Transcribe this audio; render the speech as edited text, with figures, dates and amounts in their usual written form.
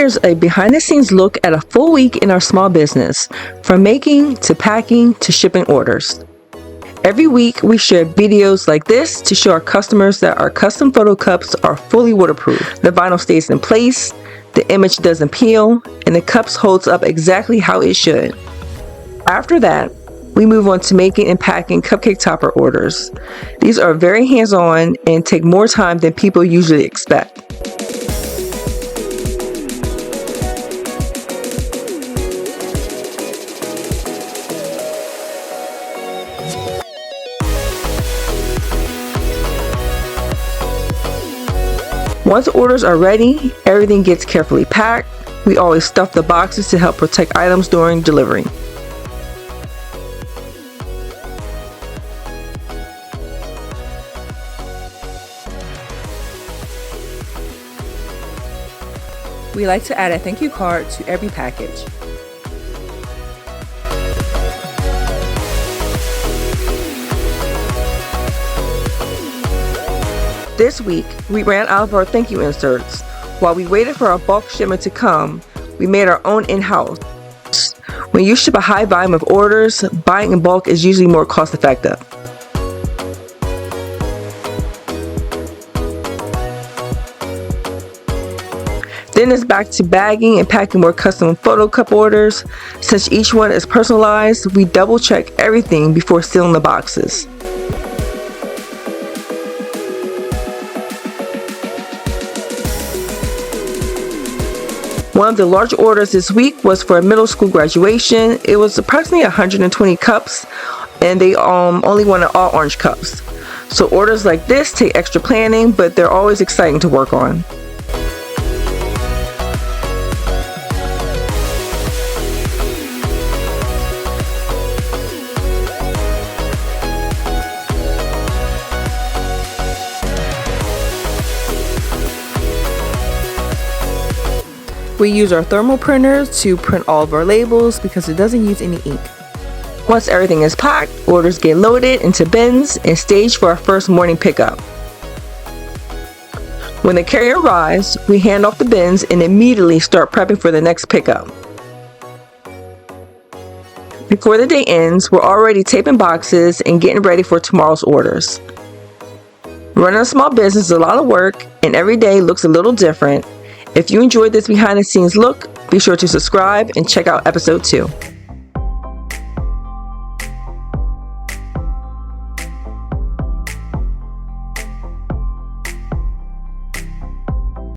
is a behind the scenes look at a full week in our small business, from making to packing to shipping orders. Every week we share videos like this to show our customers that our custom photo cups are fully waterproof. The vinyl stays in place, the image doesn't peel, and the cups holds up exactly how it should. After that, we move on to making and packing cupcake topper orders. These are very hands-on and take more time than people usually expect. Once orders are ready, everything gets carefully packed. We always stuff the boxes to help protect items during delivery. We like to add a thank you card to every package. This week, we ran out of our thank you inserts. While we waited for our bulk shipment to come, we made our own in-house. When you ship a high volume of orders, buying in bulk is usually more cost-effective. Then it's back to bagging and packing more custom photo cup orders. Since each one is personalized, we double check everything before sealing the boxes. One of the large orders this week was for a middle school graduation. It was approximately 120 cups, and they only wanted all orange cups. So orders like this take extra planning, but they're always exciting to work on. We use our thermal printers to print all of our labels because it doesn't use any ink. Once everything is packed, orders get loaded into bins and staged for our first morning pickup. When the carrier arrives, we hand off the bins and immediately start prepping for the next pickup. Before the day ends, we're already taping boxes and getting ready for tomorrow's orders. Running a small business is a lot of work, and every day looks a little different. If you enjoyed this behind the scenes look, be sure to subscribe and check out episode 2.